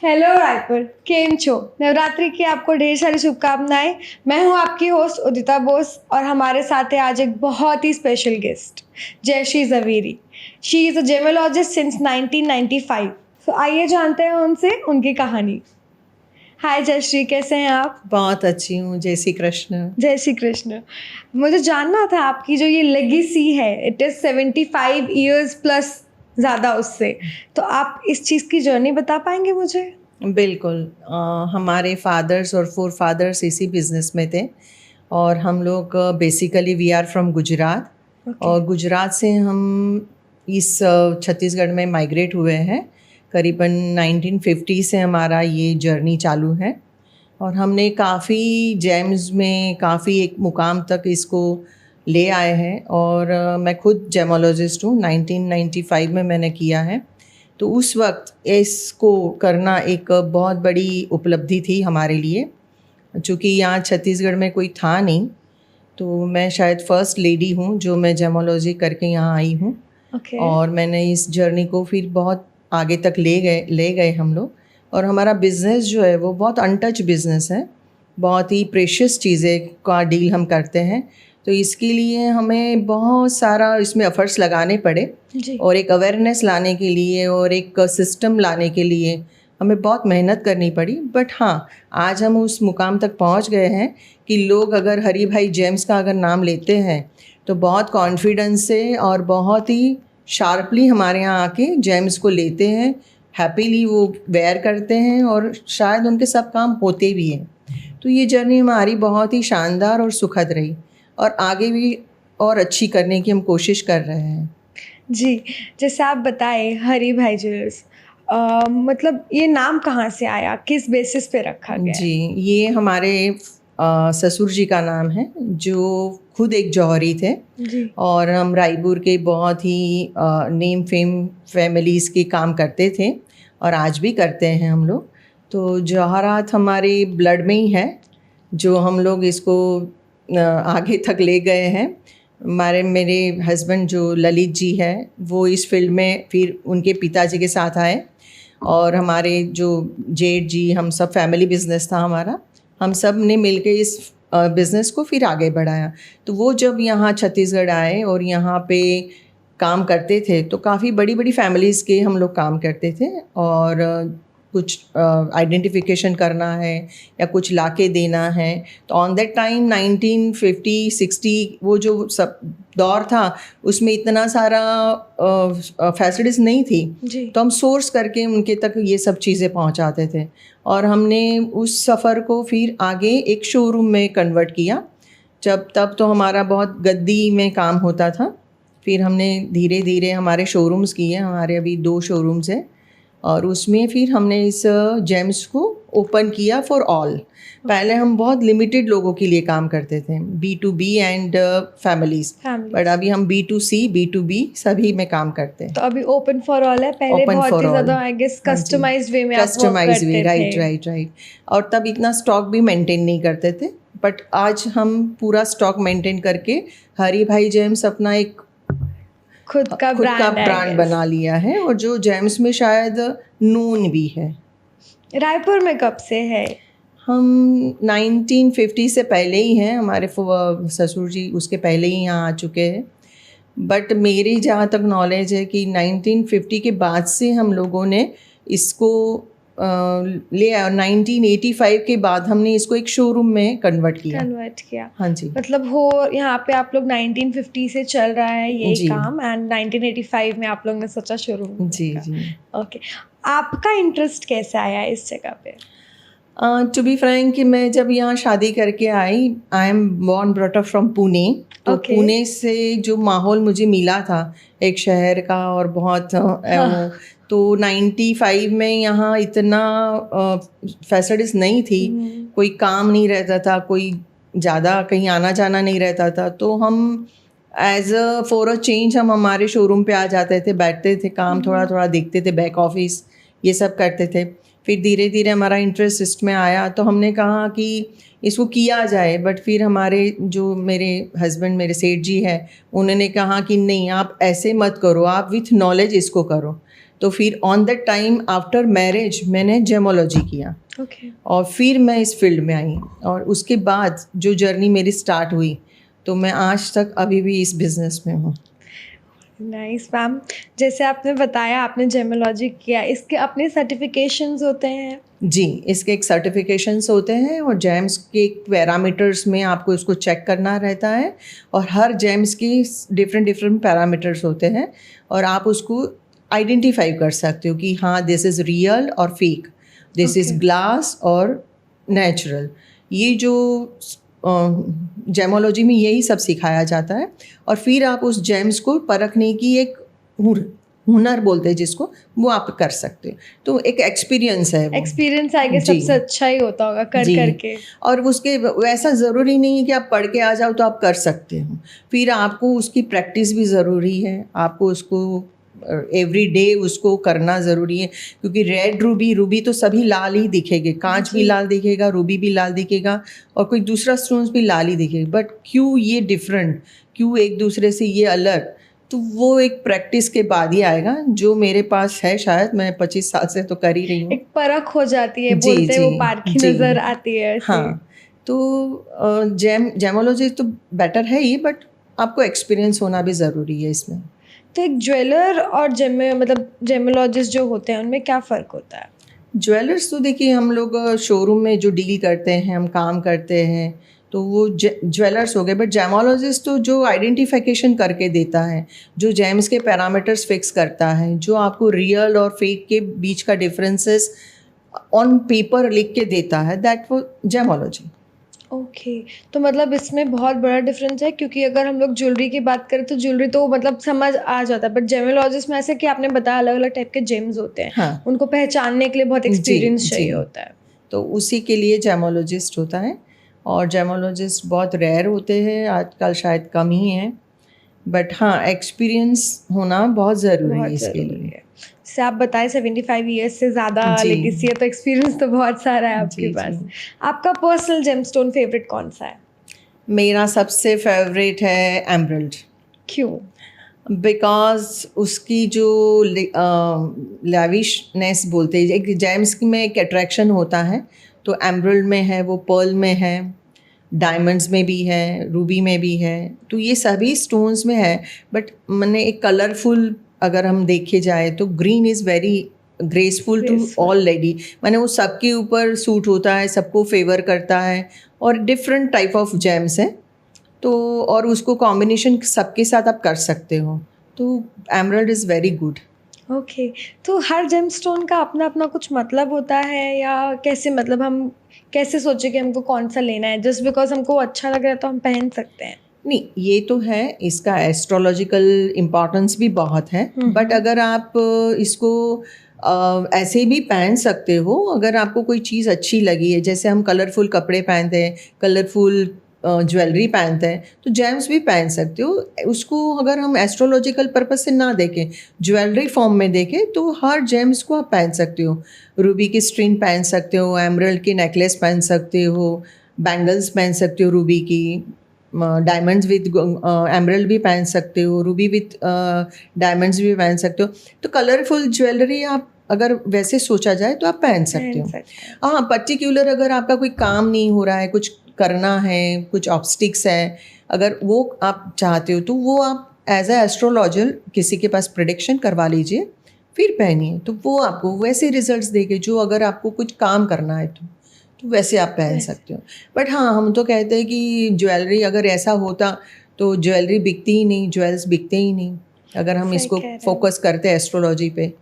Hello Raipur, केम छो। नवरात्रि की आपको ढेर सारी शुभकामनाएं। मैं हूं आपकी होस्ट उदिता बोस और हमारे साथ है आज एक बहुत ही special guest, Jayshree Javeri. She is a gemologist since 1995। तो आइए जानते हैं उनसे उनकी कहानी। हाय जयश्री, कैसे हैं आप? बहुत अच्छी हूँ। जय श्री कृष्ण। जय श्री कृष्ण। मुझे जानना था आपकी जो ये लेगेसी है, इट इज़ 75 ईयर्स प्लस, ज़्यादा उससे। तो आप इस चीज़ की जर्नी बता पाएंगे मुझे? बिल्कुल। हमारे फादर्स और फोर फादर्स इसी बिज़नेस में थे और हम लोग basically we are from Gujarat. और गुजरात से हम इस छत्तीसगढ़ में माइग्रेट हुए हैं। करीबन 1950 से हमारा ये जर्नी चालू है और हमने काफ़ी जेम्स में काफ़ी एक मुकाम तक इसको ले आए हैं। और मैं खुद जेमोलॉजिस्ट हूँ। 1995 में मैंने किया है। तो उस वक्त इसको करना एक बहुत बड़ी उपलब्धि थी हमारे लिए, चूँकि यहाँ छत्तीसगढ़ में कोई था नहीं। तो मैं शायद फर्स्ट लेडी हूँ जो मैं जेमोलॉजी करके यहाँ आई हूँ। और मैंने इस जर्नी को फिर बहुत आगे तक ले गए हम लोग। और हमारा बिज़नेस जो है वो बहुत अनटच बिज़नेस है। बहुत ही प्रेशियस चीज़ें का डील हम करते हैं। तो इसके लिए हमें बहुत सारा इसमें एफर्ट्स लगाने पड़े और एक अवेयरनेस लाने के लिए और एक सिस्टम लाने के लिए हमें बहुत मेहनत करनी पड़ी। बट हाँ, आज हम उस मुकाम तक पहुंच गए हैं कि लोग अगर हरी भाई जेम्स का अगर नाम लेते हैं तो बहुत कॉन्फिडेंस से और बहुत ही शार्पली हमारे यहाँ आके जेम्स को लेते हैं, हैप्पीली वो वेयर करते हैं और शायद उनके सब काम होते भी हैं। तो ये जर्नी हमारी बहुत ही शानदार और सुखद रही और आगे भी और अच्छी करने की हम कोशिश कर रहे हैं। जी, जैसे आप बताए हरी भाई ज्वेलर्स, मतलब ये नाम कहाँ से आया, किस बेसिस पे रखा गया है? जी, ये हमारे ससुर जी का नाम है जो खुद एक जौहरी थे। जी। और हम रायपुर के बहुत ही नेम फेम फैमिलीज़ के काम करते थे और आज भी करते हैं हम लोग। तो जौहरात हमारे ब्लड में ही है, जो हम लोग इसको आगे तक ले गए हैं। मेरे हस्बैंड जो ललित जी है वो इस फील्ड में फिर उनके पिताजी के साथ आए और हमारे जो जेठ जी, हम सब फैमिली बिजनेस था हमारा। हम सब ने मिलके इस बिज़नेस को फिर आगे बढ़ाया। तो वो जब यहाँ छत्तीसगढ़ आए और यहाँ पे काम करते थे तो काफ़ी बड़ी बड़ी फैमिलीज़ के हम लोग काम करते थे। और कुछ आइडेंटिफिकेशन करना है या कुछ लाके देना है। तो ऑन दैट टाइम 1950-60 वो जो सब दौर था उसमें इतना सारा फैसिलिटीज़ नहीं थी जी। तो हम सोर्स करके उनके तक ये सब चीज़ें पहुंचाते थे। और हमने उस सफ़र को फिर आगे एक शोरूम में कन्वर्ट किया। तब तो हमारा बहुत गद्दी में काम होता था। फिर हमने धीरे धीरे हमारे शोरूम्स किए। हमारे अभी 2 शोरूम्स हैं और उसमें फिर हमने इस जेम्स को ओपन किया फॉर ऑल। पहले हम बहुत लिमिटेड लोगों के लिए काम करते थे, B2B एंड फैमिलीज। बट अभी हम B2C B2B सभी में काम करते हैं। तो अभी ओपन फॉर ऑल है। पहले Open बहुत for ही all। ज़्यादा आई गेस कस्टमाइज्ड वे में आप वर्क कस्टमाइज करते वे, थे। राइट। और तब इतना स्टॉक भी मेंटेन नहीं करते थे। बट आज हम पूरा स्टॉक मेंटेन करके हरी भाई जेम्स अपना एक खुद का ब्रांड बना लिया है और जो जेम्स में शायद नून भी है। रायपुर में कब से है? हम 1950 से पहले ही हैं। हमारे ससुर जी उसके पहले ही यहाँ आ चुके हैं। बट मेरी जहाँ तक नॉलेज है कि 1950 के बाद से हम लोगों ने इसको ले आया। 1985 के बाद हमने इसको एक शोरूम में कन्वर्ट किया। हाँ जी। मतलब हो यहाँ पे आप लोग 1950 से चल रहा है ये काम एंड 1985 में आप लोग ने सोचा शोरूम। जी। ओके, आपका इंटरेस्ट कैसे आया इस जगह पे? टू बी फ्रैंक कि मैं जब यहाँ शादी करके I am born brought up from Pune. तो पुणे से जो माहौल मुझे मिला था एक शहर का और बहुत तो 95 में यहाँ इतना फैसिलिटीज़ नहीं थी। कोई काम नहीं रहता था, कोई ज़्यादा कहीं आना जाना नहीं रहता था। तो हम फॉर अ चेंज हम हमारे शोरूम पे आ जाते थे, बैठते थे, काम थोड़ा देखते थे, बैक ऑफिस ये सब करते थे। फिर धीरे धीरे हमारा इंटरेस्ट इसमें आया तो हमने कहा कि इसको किया जाए। बट फिर हमारे जो मेरे हस्बैंड, मेरे सेठ जी हैं, उन्होंने कहा कि नहीं, आप ऐसे मत करो, आप विथ नॉलेज इसको करो। तो फिर on the time after marriage मैंने जेमोलॉजी किया ओके। और फिर मैं इस फील्ड में आई और उसके बाद जो जर्नी मेरी स्टार्ट हुई तो मैं आज तक अभी भी इस बिज़नेस में हूँ। Nice ma'am. जैसे आपने बताया आपने जेमोलॉजी किया, इसके अपने सर्टिफिकेशंस होते हैं? जी, इसके एक सर्टिफिकेशंस होते हैं और जेम्स के पैरामीटर्स में आपको इसको चेक करना रहता है और हर जेम्स की डिफरेंट डिफरेंट पैरामीटर्स होते हैं और आप उसको आइडेंटिफाई कर सकते हो कि हाँ दिस इज़ रियल और fake, this is Okay. Glass और नेचुरल। ये जो जेमोलॉजी में यही सब सिखाया जाता है और फिर आप उस जेम्स को परखने की एक हुनर बोलते हैं जिसको, वो आप कर सकते हो। तो एक एक्सपीरियंस है वो। एक्सपीरियंस आई गेस जी। सबसे अच्छा ही होता होगा कर जी। करके। और उसके वैसा ज़रूरी नहीं है कि आप पढ़ के आ जाओ तो आप कर सकते हो, फिर आपको उसकी प्रैक्टिस भी ज़रूरी है, आपको उसको एवरी डे उसको करना ज़रूरी है क्योंकि रेड रूबी तो सभी लाल ही दिखेंगे, कांच भी जी। लाल दिखेगा, रूबी भी लाल दिखेगा और कोई दूसरा स्टोन्स भी लाल ही दिखेगा, बट क्यों ये डिफरेंट, क्यों एक दूसरे से ये अलग, तो वो एक प्रैक्टिस के बाद ही आएगा जो मेरे पास है। शायद मैं 25 साल से तो कर ही रही हूँ। एक परख हो जाती है, जी, बोलते हैं वो जी, पारखी जी। नजर आती है ऐसे। हाँ, तो जेमोलॉजी तो बेटर है ही, बट आपको एक्सपीरियंस होना भी ज़रूरी है इसमें। तो एक ज्वेलर और मतलब जेमोलॉजिस्ट जो होते हैं उनमें क्या फ़र्क होता है? ज्वेलर्स तो देखिए हम लोग शोरूम में जो डील करते हैं, हम काम करते हैं, तो वो ज्वेलर्स हो गए, बट जेमोलॉजिस्ट तो जो आइडेंटिफिकेशन करके देता है, जो जेम्स के पैरामीटर्स फिक्स करता है, जो आपको रियल और फेक के बीच का डिफरेंसेस ऑन पेपर लिख के देता है, दैट वो जेमोलॉजी। ओके। तो मतलब इसमें बहुत बड़ा डिफरेंस है क्योंकि अगर हम लोग ज्वेलरी की बात करें तो ज्वेलरी तो मतलब समझ आ जाता है, बट जेमोलॉजिस्ट में ऐसे कि आपने बताया अलग अलग टाइप के जेम्स होते हैं, हाँ। उनको पहचानने के लिए बहुत जी, एक्सपीरियंस जी। चाहिए होता है। तो उसी के लिए जेमोलॉजिस्ट होता है और जेमोलॉजिस्ट बहुत रेयर होते हैं, आजकल शायद कम ही हैं, बट हाँ एक्सपीरियंस होना बहुत ज़रूरी है बहुत इसके ज़रूरी लिए। है। जैसे आप बताएं 75 ईयर्स से ज़्यादा जी। लेगेसी है तो एक्सपीरियंस तो बहुत सारा है आपके जी, पास। जी। आपका पर्सनल जेमस्टोन फेवरेट कौन सा है? मेरा सबसे फेवरेट है एमरल्ड, क्यों? बिकॉज़ उसकी जो लैविशनेस बोलते हैं, एक जेम्स में एक अट्रैक्शन होता है, तो एमरल्ड में है, वो पर्ल में है, डायमंड्स में भी है, रूबी में भी है, तो ये सभी स्टोन्स में है, बट मैंने एक कलरफुल अगर हम देखे जाए तो green is very graceful to Graceful. All lady, मैंने वो सबके ऊपर सूट होता है, सबको फेवर करता है और डिफरेंट टाइप ऑफ जेम्स हैं, तो और उसको कॉम्बिनेशन सबके साथ आप कर सकते हो, तो emerald is very good. Okay. तो हर जेमस्टोन का अपना अपना कुछ मतलब होता है या कैसे, मतलब हम कैसे सोचे कि हमको कौन सा लेना है? जस्ट बिकॉज हमको अच्छा लग रहा है तो हम पहन सकते हैं? नहीं, ये तो है, इसका एस्ट्रोलॉजिकल इम्पॉर्टेंस भी बहुत है, बट अगर आप इसको ऐसे भी पहन सकते हो, अगर आपको कोई चीज़ अच्छी लगी है, जैसे हम कलरफुल कपड़े पहनते हैं, कलरफुल ज्वेलरी पहनते हैं, तो जेम्स भी पहन सकते हो। उसको अगर हम एस्ट्रोलॉजिकल पर्पस से ना देखें, ज्वेलरी फॉर्म में देखें, तो हर जेम्स को आप पहन सकते हो। रूबी की स्ट्रिंग पहन सकते हो, एमरल्ड की नेकलेस पहन सकते हो, बैंगल्स पहन सकते हो रूबी की, डायमंड्स विद एमरल्ड भी पहन सकते हो, रूबी विथ डायमंड्स भी पहन सकते हो, तो कलरफुल ज्वेलरी आप अगर वैसे सोचा जाए तो आप पहन सकते पहन हो। सकते हैं। हाँ, पर्टिकुलर अगर आपका कोई काम नहीं हो रहा है, कुछ करना है, कुछ ऑब्स्टिक्स है, अगर वो आप चाहते हो तो वो आप एज अ एस्ट्रोलॉजर किसी के पास प्रेडिक्शन करवा लीजिए, फिर पहनिए, तो वो आपको वैसे रिजल्ट्स देंगे जो अगर आपको कुछ काम करना है तो वैसे आप पहन वैसे। सकते हो। बट हाँ, हम तो कहते हैं कि ज्वेलरी अगर ऐसा होता तो ज्वेलरी बिकती ही नहीं, ज्वेल्स बिकते ही नहीं, अगर हम सही इसको कह रहे हैं। फोकस करते हैं एस्ट्रोलॉजी पे।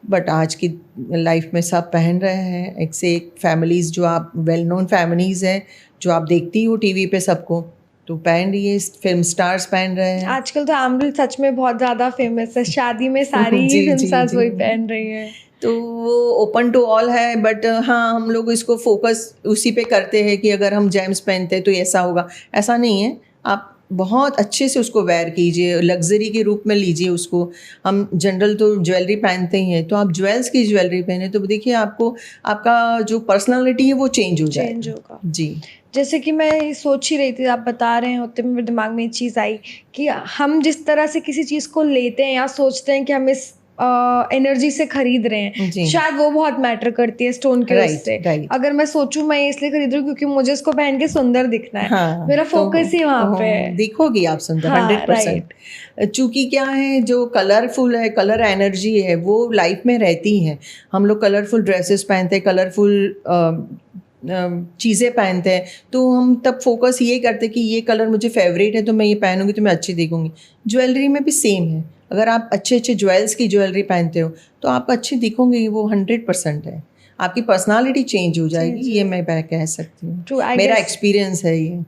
बट आज की लाइफ में सब पहन रहे हैं, एक से एक फैमिलीज़, जो आप वेल नोन फैमिलीज़ हैं, जो आप देखती हो टीवी पे सबको, तो पहन रही है, फिल्म स्टार्स पहन रहे हैं। आजकल तो एमरल्ड सच में बहुत ज़्यादा फेमस है, शादी में सारी ही जी, फिल्म जी, स्टार्स जी। वही पहन रही हैं। तो वो ओपन टू ऑल है, बट हाँ, हम लोग इसको फोकस उसी पे करते हैं कि अगर हम जेम्स पहनते हैं तो ऐसा होगा, ऐसा नहीं है। आप बहुत अच्छे से उसको वेयर कीजिए, लग्जरी के रूप में लीजिए उसको। हम जनरल तो ज्वेलरी पहनते ही हैं, तो आप ज्वेल्स की ज्वेलरी पहने तो देखिए आपको आपका जो पर्सनालिटी है वो चेंज हो चेंज जाएगा। होगा। जी। जैसे कि मैं ये सोच ही रही थी, आप बता रहे होते मेरे दिमाग में एक चीज़ आई कि हम जिस तरह से किसी चीज़ को लेते हैं या सोचते हैं कि हम इस एनर्जी से खरीद रहे जी। हैं, शायद वो बहुत मैटर करती है स्टोन के Right, उससे। right. अगर मैं सोचूं मैं इसलिए खरीद रही हूँ क्योंकि मुझे इसको पहन के सुंदर दिखना है, हाँ, मेरा तो फोकस ही वहां पे है। दिखोगी आप सुंदर हाँ, 100%। चूंकि क्या है, जो कलरफुल है, कलर एनर्जी है, वो लाइफ में रहती है। हम लोग कलरफुल ड्रेसेस पहनते हैं, कलरफुल चीज़ें पहनते हैं, तो हम तब फोकस ये करते हैं कि ये कलर मुझे फेवरेट है तो मैं ये पहनूंगी तो मैं अच्छी दिखूंगी। ज्वेलरी में भी सेम है, अगर आप अच्छे अच्छे ज्वेल्स की ज्वेलरी पहनते हो तो आप अच्छी दिखोगे, वो 100% है। आपकी पर्सनालिटी चेंज हो जाएगी, ये मैं कह सकती हूँ। True, I मेरा guess- एक्सपीरियंस है ये।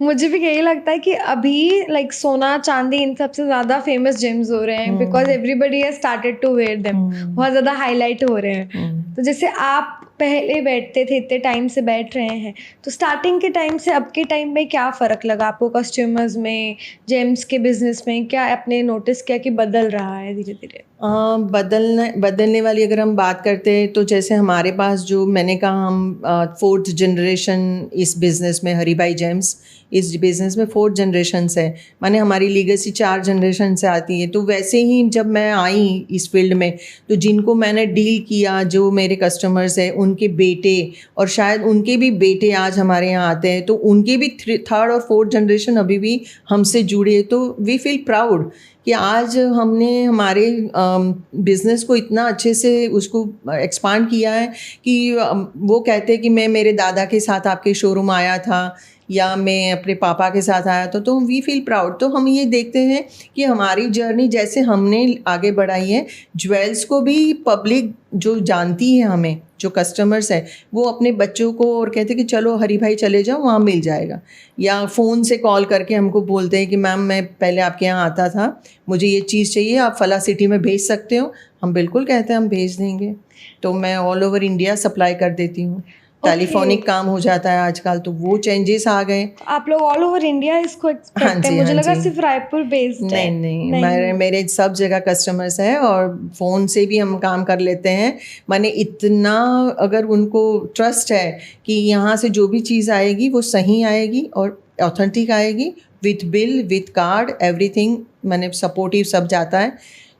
मुझे भी यही लगता है कि अभी लाइक सोना चांदी इन सबसे ज्यादा फेमस जेम्स हो रहे हैं, because everybody has started to wear them, बहुत ज्यादा हाईलाइट हो रहे हैं। तो जैसे आप पहले बैठते थे, इतने टाइम से बैठ रहे हैं, तो स्टार्टिंग के टाइम से अब के टाइम में क्या फ़र्क लगा आपको कस्टमर्स में, जेम्स के बिजनेस में? क्या आपने नोटिस किया कि बदल रहा है धीरे धीरे? बदलने वाली अगर हम बात करते हैं तो जैसे हमारे पास जो मैंने कहा, हम 4th जनरेशन इस बिज़नेस में, हरीभाई जेम्स इस बिज़नेस में 4th जनरेशन है, माने हमारी लीगेसी 4 जनरेशन से आती है। तो वैसे ही जब मैं आई इस फील्ड में, तो जिनको मैंने डील किया, जो मेरे कस्टमर्स हैं, उनके बेटे और शायद उनके भी बेटे आज हमारे यहाँ आते हैं, तो उनके भी 3rd और 4th जनरेशन अभी भी हमसे जुड़ी है। तो वी फील प्राउड कि आज हमने हमारे बिज़नेस को इतना अच्छे से उसको एक्सपांड किया है कि वो कहते हैं कि मैं मेरे दादा के साथ आपके शोरूम आया था या मैं अपने पापा के साथ आया था, तो वी फील प्राउड। तो हम ये देखते हैं कि हमारी जर्नी जैसे हमने आगे बढ़ाई है, ज्वेल्स को भी पब्लिक जो जानती है, हमें जो कस्टमर्स हैं, वो अपने बच्चों को और कहते हैं कि चलो हरी भाई चले जाओ, वहाँ मिल जाएगा। या फ़ोन से कॉल करके हमको बोलते हैं कि मैम मैं पहले आपके यहाँ आता था, मुझे ये चीज़ चाहिए, आप फला सिटी में भेज सकते हो? हम बिल्कुल कहते हैं हम भेज देंगे। तो मैं ऑल ओवर इंडिया सप्लाई कर देती हूँ। टेलीफोनिक काम हो जाता है आजकल, तो वो चेंजेस आ गए। आप लोग ऑल ओवर इंडिया इसको एक्सपेक्ट हैं? मुझे लगा सिर्फ रायपुर बेस्ड है। नहीं, मेरे सब जगह कस्टमर्स हैं और फ़ोन से भी हम काम कर लेते हैं। माने इतना अगर उनको ट्रस्ट है कि यहाँ से जो भी चीज़ आएगी वो सही आएगी और ऑथेंटिक आएगी, with bill, with card, everything, माने सपोर्टिव सब जाता है।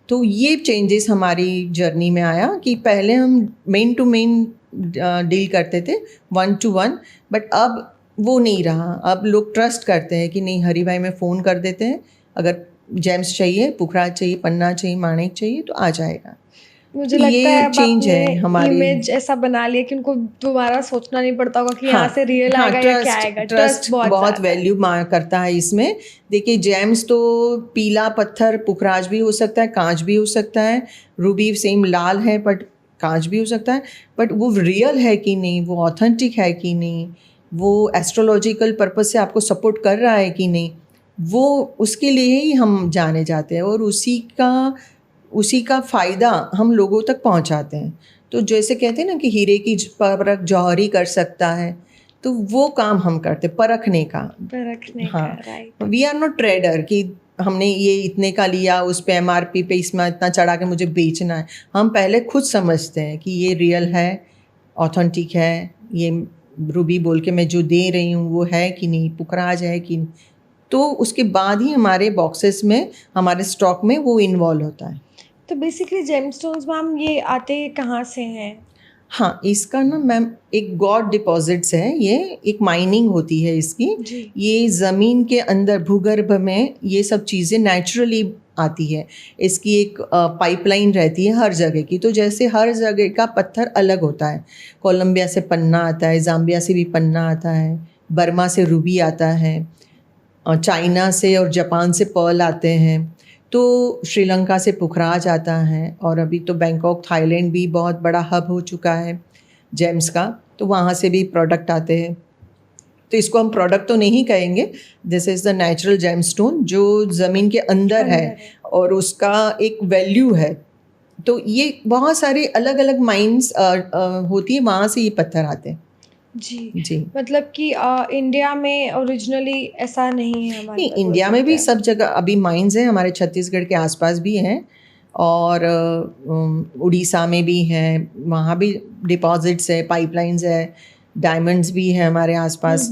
तो ये चेंजेस हमारी जर्नी में आया कि पहले हम मेन टू मेन डील करते थे, 1 to 1, बट अब वो नहीं रहा। अब लोग ट्रस्ट करते हैं कि नहीं, हरी भाई में फ़ोन कर देते हैं, अगर जेम्स चाहिए, पुखराज चाहिए, पन्ना चाहिए, माणिक चाहिए, तो आ जाएगा। मुझे लगता है अब चेंज है हमारी इमेज ऐसा बना लिया कि उनको दोबारा सोचना नहीं पड़ता होगा कि यहाँ से रियल आएगा या क्या आएगा। ट्रस्ट बहुत वैल्यू करता है इसमें। देखिए, जेम्स तो पीला पत्थर पुखराज भी हो सकता है, कांच भी हो सकता है, रूबी सेम लाल है बट कांच भी हो सकता है, बट वो रियल है कि नहीं, वो ऑथेंटिक है कि नहीं, वो एस्ट्रोलॉजिकल पर्पस से आपको सपोर्ट कर रहा है कि नहीं, वो उसके लिए ही हम जाने जाते हैं और उसी का फ़ायदा हम लोगों तक पहुंचाते हैं। तो जैसे कहते हैं ना कि हीरे की परख जौहरी कर सकता है, तो वो काम हम करते, परखने का। हाँ, right. We are not trader कि हमने ये इतने का लिया, उस पे MRP पे इसमें इतना चढ़ा के मुझे बेचना है। हम पहले खुद समझते हैं कि ये रियल है, ऑथेंटिक है, ये रूबी बोल के मैं जो दे रही हूँ वो है कि नहीं, पुखराज है कि नहीं, तो उसके बाद ही हमारे बॉक्सेस में, हमारे स्टॉक में वो इन्वॉल्व होता है। तो बेसिकली जेमस्टोन्स मैम ये आते कहाँ से हैं? हाँ, इसका ना मैम एक गॉड डिपॉजिट्स है, ये एक माइनिंग होती है इसकी। ये ज़मीन के अंदर भूगर्भ में ये सब चीज़ें नेचुरली आती है। इसकी एक पाइपलाइन रहती है हर जगह की। तो जैसे हर जगह का पत्थर अलग होता है, कोलंबिया से पन्ना आता है, जाम्बिया से भी पन्ना आता है, बर्मा से रूबी आता है, चाइना से और जापान से पर्ल आते हैं, तो श्रीलंका से पुखराज आता है, और अभी तो बैंकॉक थाईलैंड भी बहुत बड़ा हब हो चुका है जेम्स का, तो वहाँ से भी प्रोडक्ट आते हैं। तो इसको हम प्रोडक्ट तो नहीं कहेंगे, this is the natural gemstone जो ज़मीन के अंदर है और उसका एक वैल्यू है। तो ये बहुत सारे अलग अलग माइंस होती है, वहाँ से ये पत्थर आते हैं। जी, मतलब कि इंडिया में ओरिजिनली ऐसा नहीं है हमारे? नहीं, इंडिया में भी सब जगह अभी माइंस हैं, हमारे छत्तीसगढ़ के आसपास भी हैं और उड़ीसा में भी हैं, वहाँ भी डिपॉजिट्स है, पाइपलाइंस है, डायमंड्स भी है हमारे आसपास।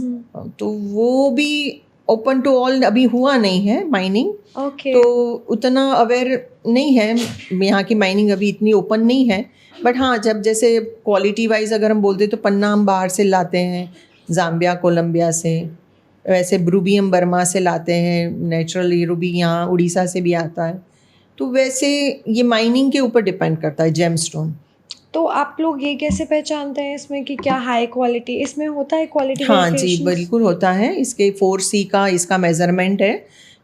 तो वो भी ओपन टू ऑल अभी हुआ नहीं है माइनिंग, ओके। तो उतना अवेयर नहीं है, यहाँ की माइनिंग अभी इतनी ओपन नहीं है। बट हाँ, जब जैसे क्वालिटी वाइज अगर हम बोलते तो पन्ना हम बाहर से लाते हैं, जाम्बिया कोलंबिया से, वैसे रूबी बर्मा से लाते हैं, नेचुरली रूबी यहाँ उड़ीसा से भी आता है। तो वैसे ये माइनिंग के ऊपर डिपेंड करता है जेमस्टोन। तो आप लोग ये कैसे पहचानते हैं इसमें कि क्या हाई क्वालिटी, इसमें होता है क्वालिटी हाँ जी, वेरिफिकेशन? बिल्कुल होता है। इसके 4C का इसका मेजरमेंट है।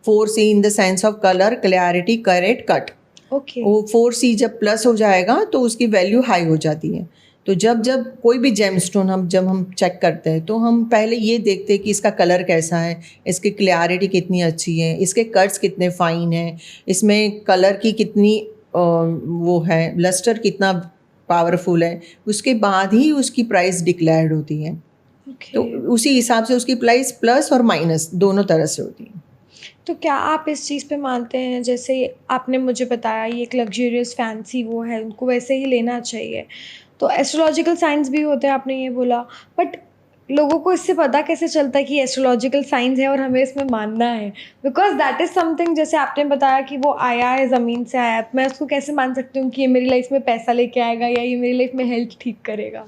4C in the sense of colour, clarity, carat, cut. Okay. वो 4C जब प्लस हो जाएगा तो उसकी वैल्यू हाई हो जाती है। तो जब जब कोई भी जेमस्टोन जब हम चेक करते हैं तो हम पहले ये देखते हैं कि इसका कलर कैसा है, इसकी क्लैरिटी कितनी अच्छी है, इसके कट्स कितने फाइन हैं, इसमें कलर की कितनी वो है, लस्टर कितना पावरफुल है। उसके बाद ही उसकी प्राइस डिक्लेयर्ड होती है। तो उसी हिसाब से उसकी प्राइस प्लस और माइनस दोनों तरह से होती है। तो क्या आप इस चीज़ पे मानते हैं, जैसे आपने मुझे बताया ये एक लग्जरियस फैंसी वो है, उनको वैसे ही लेना चाहिए, तो एस्ट्रोलॉजिकल साइंस भी होते हैं आपने ये बोला, बट लोगों को इससे पता कैसे चलता है कि एस्ट्रोलॉजिकल साइंस है और हमें इसमें मानना है? बिकॉज दैट इज़ समथिंग, जैसे आपने बताया कि वो आया है, ज़मीन से आया है, तो मैं उसको कैसे मान सकती हूँ कि ये मेरी लाइफ में पैसा लेके आएगा या ये मेरी लाइफ में हेल्थ ठीक करेगा?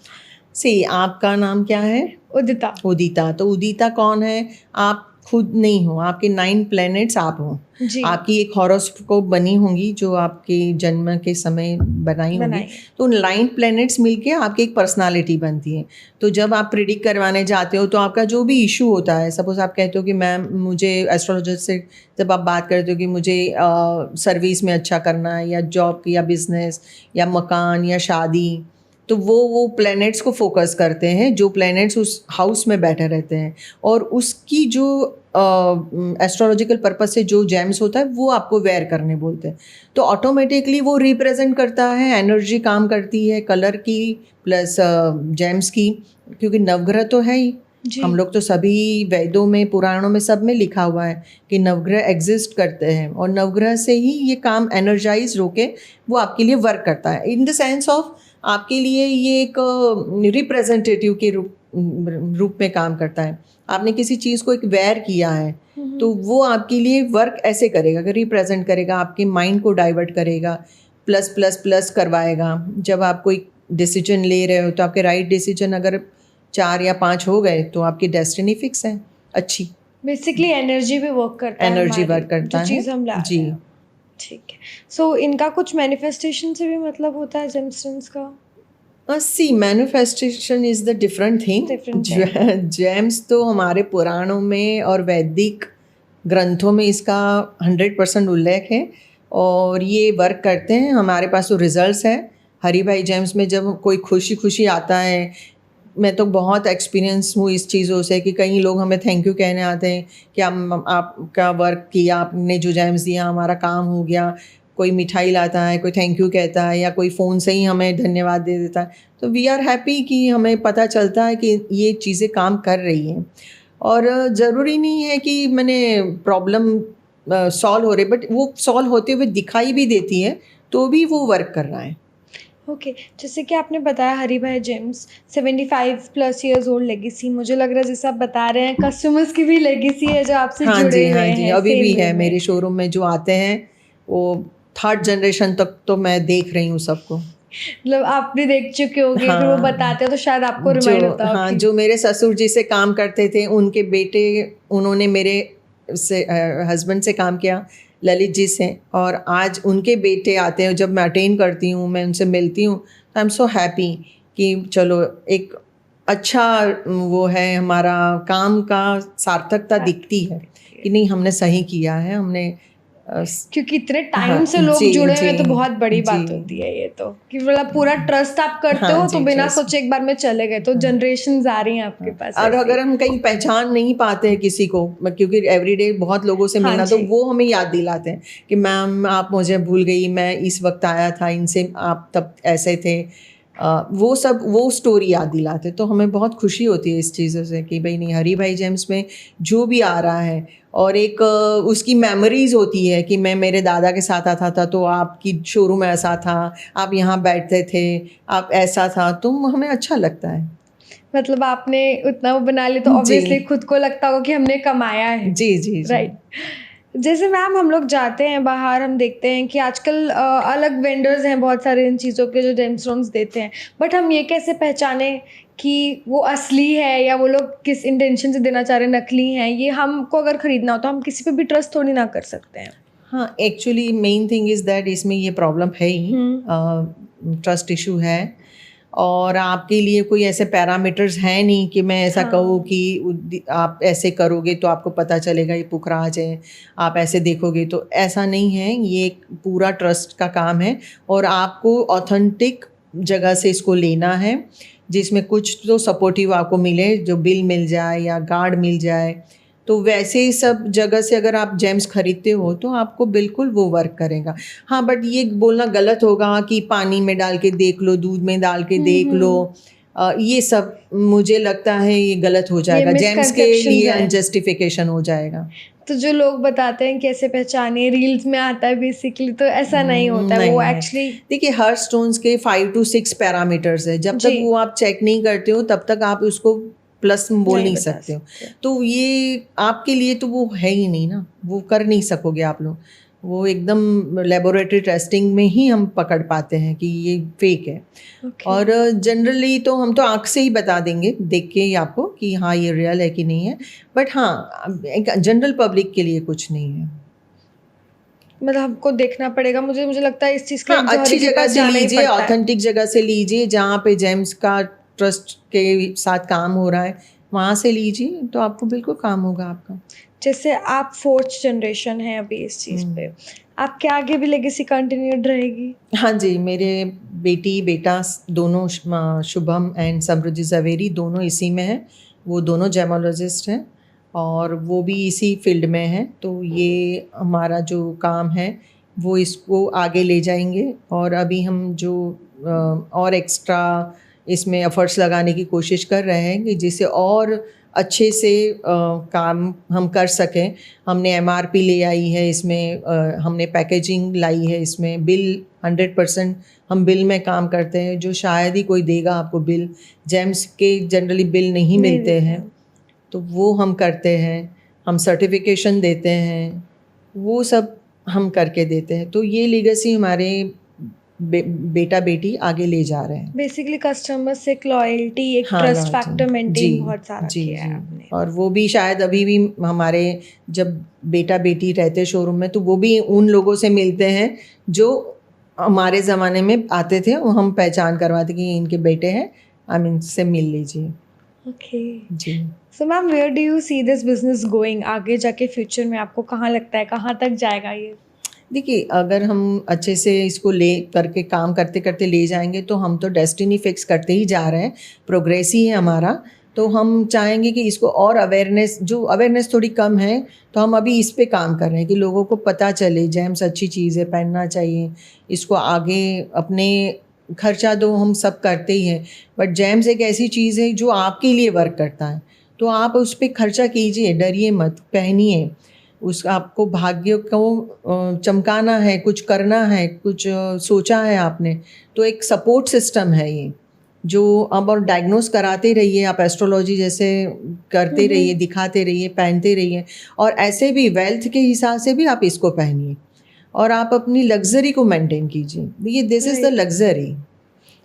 आपका नाम क्या है? उदिता। उदिता। तो उदिता कौन है? आप खुद नहीं हो, आपके 9 प्लैनेट्स आप हो। जी। आपकी एक हॉरोस्कोप बनी होंगी जो आपके जन्म के समय बनाई होंगी। तो 9 प्लैनेट्स मिलके आपकी एक पर्सनालिटी बनती है। तो जब आप प्रिडिक्ट करवाने जाते हो तो आपका जो भी इशू होता है, सपोज आप कहते हो कि मैम मुझे एस्ट्रोलॉजर से जब आप बात करते हो कि मुझे सर्विस में अच्छा करना है, या जॉब या बिजनेस या मकान या शादी, तो वो प्लैनेट्स को फोकस करते हैं जो प्लैनेट्स उस हाउस में बैठे रहते हैं, और उसकी जो एस्ट्रोलॉजिकल पर्पस से जो जेम्स होता है वो आपको वेयर करने बोलते हैं। तो ऑटोमेटिकली वो रिप्रेजेंट करता है, एनर्जी काम करती है कलर की प्लस जेम्स की, क्योंकि नवग्रह तो है ही। हम लोग तो सभी वेदों में, पुराणों में, सब में लिखा हुआ है कि नवग्रह एग्जिस्ट करते हैं, और नवग्रह से ही ये काम एनर्जाइज होके वो आपके लिए वर्क करता है। इन द सेंस ऑफ आपके लिए ये एक रिप्रेजेंटेटिव के रूप में काम करता है। आपने किसी चीज़ को एक वेयर किया है तो वो आपके लिए वर्क ऐसे करेगा कि रिप्रेजेंट करेगा, आपके माइंड को डाइवर्ट करेगा, प्लस प्लस प्लस करवाएगा। जब आप कोई डिसीजन ले रहे हो तो आपके राइट डिसीजन अगर 4 या 5 हो गए तो आपकी डेस्टिनी फिक्स है अच्छी। बेसिकली एनर्जी भी वर्क करता है, एनर्जी वर्क करता है चीज़ हम ला जी। ठीक है। सो इनका कुछ मैनिफेस्टेशन से भी मतलब होता है जेमस्टोन्स का? See manifestation is the different thing. Gems तो हमारे पुराणों में और वैदिक ग्रंथों में इसका 100% उल्लेख है, और ये वर्क करते हैं। हमारे पास तो रिजल्ट्स है। हरी भाई जेम्स में जब कोई खुशी खुशी आता है, मैं तो बहुत एक्सपीरियंस हूँ इस चीज़ों से कि कई लोग हमें थैंक यू कहने आते हैं कि आपका वर्क किया, आपने जो जेम्स दिया हमारा काम हो गया। कोई मिठाई लाता है, कोई थैंक यू कहता है, या कोई फ़ोन से ही हमें धन्यवाद दे देता है। तो वी आर हैप्पी कि हमें पता चलता है कि ये चीज़ें काम कर रही हैं। और ज़रूरी नहीं है कि मैंने प्रॉब्लम सॉल्व हो रही, बट वो सॉल्व होते हुए दिखाई भी देती है तो भी वो वर्क कर रहा है। ओके। जैसे कि आपने बताया हरी भाई जेम्स 75+ ईयर्स ओल्ड लेगेसी, मुझे लग रहा है जैसे आप बता रहे हैं कस्टमर्स की भी लेगेसी है जो आपसे जुड़े हुए हैं। अभी भी है मेरे शोरूम में जो आते हैं, वो 3rd जनरेशन तक तो मैं देख रही हूँ सबको। मतलब आप भी देख चुके होंगे। फिर वो बताते हो तो शायद आपको रिमाइंड होता है। हाँ, जो मेरे ससुर जी से काम करते थे उनके बेटे, उन्होंने मेरे से हस्बैंड से काम किया, ललित जी से, और आज उनके बेटे आते हैं। जब मैं अटेंड करती हूँ, मैं उनसे मिलती हूँ, तो आई एम सो हैप्पी कि चलो एक अच्छा वो है, हमारा काम का सार्थकता दिखती है कि नहीं हमने सही किया है, हमने क्योंकि इतने टाइम से लोग जुड़े हुए तो बहुत बड़ी बात होती है ये तो, कि मतलब पूरा ट्रस्ट आप करते हो तो बिना सोचे एक बार में चले गए, तो जनरेशन आ रही हैं आपके पास। और अगर हम कहीं पहचान नहीं पाते हैं किसी को, क्योंकि एवरीडे बहुत लोगों से मिलना, तो वो हमें याद दिलाते हैं कि मैम आप मुझे भूल गई, मैं इस वक्त आया था इनसे, आप तब ऐसे थे। वो सब वो स्टोरी याद दिलाते, तो हमें बहुत खुशी होती है इस चीज़ों से कि भाई नहीं, हरी भाई जेम्स में जो भी आ रहा है, और एक उसकी मेमोरीज होती है कि मैं मेरे दादा के साथ आता था तो आपकी शोरूम ऐसा था, आप यहाँ बैठते थे, आप ऐसा था, तो हमें अच्छा लगता है। मतलब आपने उतना वो बना लिया तो ऑब्वियसली खुद को लगता होगा कि हमने कमाया है। जी जी, राइट। जैसे मैम हम लोग जाते हैं बाहर, हम देखते हैं कि आजकल अलग वेंडर्स हैं बहुत सारे इन चीज़ों के जो जेमस्टोन्स देते हैं, बट हम ये कैसे पहचाने कि वो असली है या वो लोग किस इंटेंशन से देना चाह रहे हैं, नकली हैं? ये हमको अगर ख़रीदना हो तो हम किसी पे भी ट्रस्ट थोड़ी ना कर सकते हैं। हाँ, actually main thing is that इसमें ये प्रॉब्लम है ही, ट्रस्ट इशू है। और आपके लिए कोई ऐसे पैरामीटर्स हैं नहीं कि मैं ऐसा हाँ। कहूँ कि आप ऐसे करोगे तो आपको पता चलेगा ये पुखराज है, आप ऐसे देखोगे तो ऐसा नहीं है। ये एक पूरा ट्रस्ट का काम है और आपको ऑथेंटिक जगह से इसको लेना है, जिसमें कुछ तो सपोर्टिव आपको मिले, जो बिल मिल जाए या गार्ड मिल जाए। तो वैसे ही सब जगह से अगर आप जेम्स खरीदते हो तो आपको बिल्कुल वो वर्क करेगा। हाँ, बट ये बोलना गलत होगा कि पानी में डाल के देख लो, दूध में डाल के देख लो, ये सब मुझे लगता है ये गलत हो जाएगा, जेम्स के लिए अनजस्टिफिकेशन हो जाएगा। तो जो लोग बताते हैं कैसे पहचाने, रील्स में आता है बेसिकली, तो ऐसा नहीं होता है। वो एक्चुअली देखिए हर स्टोन्स के 5 to 6 पैरामीटर्स है, जब तक वो आप चेक नहीं करते हो तब तक आप उसको प्लस बोल नहीं सकते हो। तो ये आपके लिए तो वो है ही नहीं ना, वो कर नहीं सकोगे आप लोग। वो एकदम लेबोरेटरी टेस्टिंग में ही हम पकड़ पाते हैं कि ये फेक है। और जनरली तो हम तो आँख से ही बता देंगे देख के ही आपको कि हाँ ये रियल है कि नहीं है। बट हाँ, जनरल पब्लिक के लिए कुछ नहीं है। मतलब हमको देखना पड़ेगा। मुझे लगता है इस चीज़ के लिए हाँ, अच्छी जगह से लीजिए, ऑथेंटिक जगह से लीजिए, जहाँ पे जेम्स का ट्रस्ट के साथ काम हो रहा है वहाँ से लीजिए, तो आपको बिल्कुल काम होगा आपका। जैसे आप 4th जनरेशन है अभी इस चीज़ पे, आपके आगे भी लेगेसी कंटिन्यूड रहेगी? हाँ जी, मेरे बेटी बेटा दोनों शुभम एंड समृद्धि जवेरी दोनों इसी में हैं। वो दोनों जेमोलॉजिस्ट हैं और वो भी इसी फील्ड में हैं। तो ये हमारा जो काम है वो इसको आगे ले जाएंगे। और अभी हम जो और एक्स्ट्रा इसमें एफर्ट्स लगाने की कोशिश कर रहे हैं कि जिससे और अच्छे से काम हम कर सकें। हमने एमआरपी ले आई है इसमें, हमने पैकेजिंग लाई है इसमें, बिल 100% हम बिल में काम करते हैं, जो शायद ही कोई देगा आपको बिल। जेम्स के जनरली बिल नहीं मिलते हैं, तो वो हम करते हैं। हम सर्टिफिकेशन देते हैं, वो सब हम करके देते हैं। तो ये लीगेसी हमारे बेटा बेटी आगे ले जा रहे हैं। बेसिकली कस्टमर से लॉयल्टी, एक ट्रस्ट फैक्टर मेंटेन बहुत सारा किया है आपने। और वो भी शायद अभी भी हमारे जब बेटा बेटी रहते शोरूम में तो वो भी उन लोगों से मिलते हैं जो हमारे ज़माने में आते थे, वो हम पहचान करवाते कि इनके बेटे हैं, हम इनसे मिल लीजिए। Okay ji. So ma'am, where do you see this business going? आगे जाके फ्यूचर में आपको कहाँ लगता है, कहाँ तक जाएगा ये? देखिए, अगर हम अच्छे से इसको ले करके काम करते करते ले जाएंगे तो हम तो डेस्टिनी फिक्स करते ही जा रहे हैं, प्रोग्रेस ही है हमारा। तो हम चाहेंगे कि इसको और अवेयरनेस थोड़ी कम है, तो हम अभी इस पे काम कर रहे हैं कि लोगों को पता चले जेम्स अच्छी चीज़ है, पहनना चाहिए इसको। आगे अपने खर्चा दो हम सब करते ही हैं, बट जेम्स एक ऐसी चीज़ है जो आपके लिए वर्क करता है, तो आप उस पर खर्चा कीजिए, डरिए मत, पहनिए। उस आपको भाग्य को चमकाना है, कुछ करना है, कुछ सोचा है आपने, तो एक सपोर्ट सिस्टम है ये जो अब। और डायग्नोस कराते रहिए आप, एस्ट्रोलॉजी जैसे करते रहिए, दिखाते रहिए, पहनते रहिए। और ऐसे भी वेल्थ के हिसाब से भी आप इसको पहनिए और आप अपनी लग्जरी को मेंटेन कीजिए। देखिए, दिस इज़ द लग्जरी।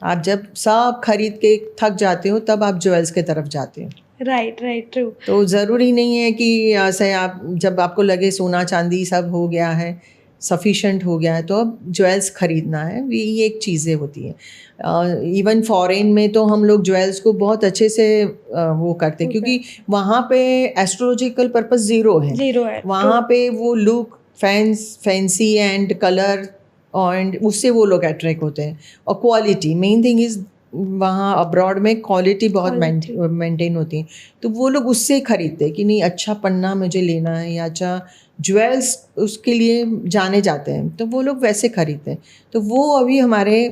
आप जब सब खरीद के थक जाते हो तब आप ज्वेल्स के तरफ जाते हो। Right true. तो ज़रूरी नहीं है कि ऐसे आप जब आपको लगे सोना चांदी सब हो गया है, सफिशेंट हो गया है, तो अब ज्वेल्स ख़रीदना है, ये एक चीज़ें होती हैं। इवन फॉरेन में तो हम लोग ज्वेल्स को बहुत अच्छे से वो करते हैं, क्योंकि वहाँ पे एस्ट्रोलॉजिकल पर्पस ज़ीरो है। वहाँ पे वो look fancy and colour and उससे वो लोग अट्रैक्ट होते हैं। और क्वालिटी मेन थिंग इज़, वहाँ अब्रॉड में क्वालिटी बहुत मेंटेन होती है, तो वो लोग उससे खरीदते हैं कि नहीं अच्छा पन्ना मुझे लेना है या अच्छा ज्वेल्स उसके लिए जाने जाते हैं, तो वो लोग वैसे खरीदते हैं। तो वो अभी हमारे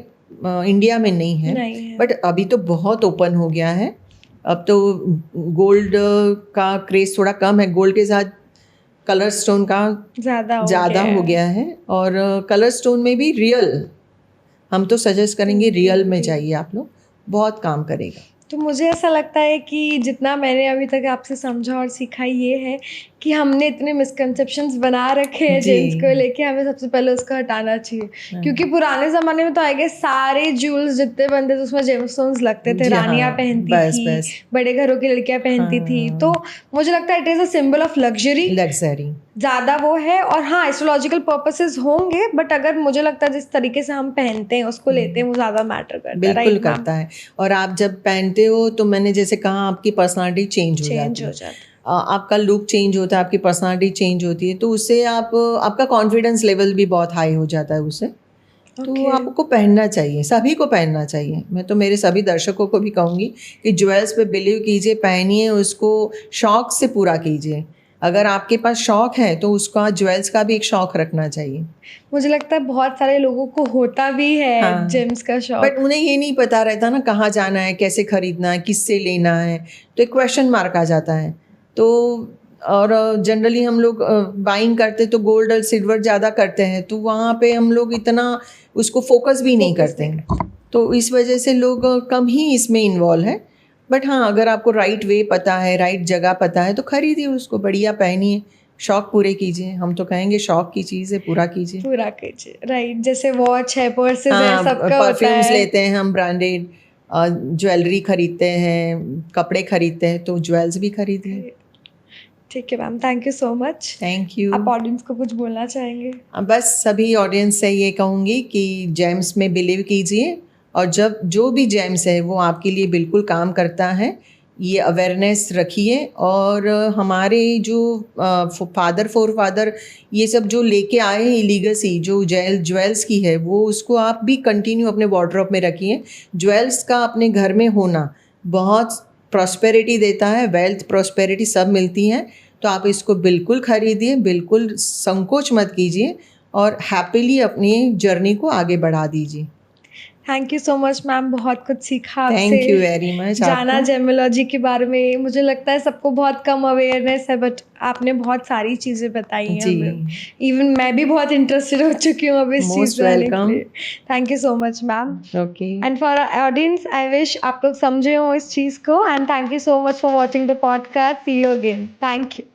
इंडिया में नहीं है, बट अभी तो बहुत ओपन हो गया है। अब तो गोल्ड का क्रेज़ थोड़ा कम है, गोल्ड के साथ कलर स्टोन का ज़्यादा हो गया है। और कलर स्टोन में भी रियल, हम तो सजेस्ट करेंगे रियल में जाइए आप लोग, बहुत काम करेगा। तो मुझे ऐसा लगता है कि जितना मैंने अभी तक आपसे समझा और सीखा ये है कि हमने इतने मिसकंसेप्शंस बना रखे हैं जी। जेम्स को लेके, हमें सबसे पहले उसको हटाना चाहिए। क्योंकि पुराने ज़माने में तो आई गेस सारे ज्वेल्स जितने बनते थे उसमें जेमस्टोन्स लगते थे, जी, रानियाँ हाँ, पहनती बस, थी, बस। बड़े घरों की लड़कियाँ पहनती थी। हाँ। तो मुझे लगता है it is a symbol of luxury, luxury. ज़्यादा वो है। और हाँ, एस्ट्रोलॉजिकल पर्पसेस होंगे, बट अगर मुझे लगता है जिस तरीके से हम पहनते हैं उसको लेते हैं वो ज़्यादा मैटर करता है, बिल्कुल राइट मैम? करता है। और आप जब पहनते हो तो मैंने जैसे कहा आपकी पर्सनालिटी चेंज हो चेंज जाती हो है। जाता आपका लुक चेंज होता है, आपकी पर्सनालिटी चेंज होती है, तो उससे आपका कॉन्फिडेंस लेवल भी बहुत हाई हो जाता है उससे। है। तो ओके, आपको पहनना चाहिए, सभी को पहनना चाहिए। मैं तो मेरे सभी दर्शकों को भी कहूँगी कि ज्वेल्स पे बिलीव कीजिए, पहनिए, उसको शौक से पूरा कीजिए। अगर आपके पास शौक है तो उसका ज्वेल्स का भी एक शौक रखना चाहिए। मुझे लगता है बहुत सारे लोगों को होता भी है हाँ, जेम्स का बट शौक। उन्हें ये नहीं पता रहता ना कहाँ जाना है, कैसे खरीदना है, किससे लेना है, तो एक क्वेश्चन मार्क आ जाता है। तो और जनरली हम लोग बाइंग करते तो गोल्ड और सिल्वर ज़्यादा करते हैं, तो वहाँ पे हम लोग इतना उसको फोकस भी नहीं Focus करते नहीं हैं। तो इस वजह से लोग कम ही इसमें इन्वॉल्व है। बट हाँ, अगर आपको राइट वे पता है, राइट जगह पता है, तो खरीदिए उसको, बढ़िया पहनिए, शौक पूरे कीजिए। हम तो कहेंगे शौक की चीज़ है, पूरा कीजिए। पूरा कीजिए, राइट। जैसे वॉच है, पर्सेस है, हाँ, सबका होता परफ्यूम्स है। लेते हैं हम ब्रांडेड, ज्वेलरी खरीदते हैं, कपड़े खरीदते हैं, तो ज्वेल्स भी खरीदिए। ठीक है ma'am, thank you so much. Thank you. आप ऑडियंस को कुछ बोलना चाहेंगे? बस सभी ऑडियंस से ये कहूँगी कि जेम्स में बिलीव कीजिए, और जब जो भी जेम्स है वो आपके लिए बिल्कुल काम करता है, ये अवेयरनेस रखिए। और हमारे जो फादर फोर फादर ये सब जो लेके आए हैं लीगेसी जो ज्वेल्स की है, वो उसको आप भी कंटिन्यू अपने वार्डरोब में रखिए। ज्वेल्स का अपने घर में होना बहुत प्रॉस्पेरिटी देता है, वेल्थ प्रॉस्पेरिटी सब मिलती हैं। तो आप इसको बिल्कुल खरीदिए, बिल्कुल संकोच मत कीजिए, और हैप्पीली अपनी जर्नी को आगे बढ़ा दीजिए। Thank you so much ma'am, बहुत कुछ सीखा आपसे, थैंक यू वेरी मच जाना आपको। जेमोलॉजी के बारे में। मुझे लगता है सबको बहुत कम अवेयरनेस है, बट आपने बहुत सारी चीज़ें बताई हैं जी, हमें। इवन मैं भी बहुत इंटरेस्टेड हो चुकी हूँ अब इस चीज़ मोस्ट में आने के वेलकम। लिए। Thank you so much ma'am. Okay, and for audience, I wish आप लोग समझे हो इस चीज़ को। And thank you so much for watching the podcast. See you again. Thank you.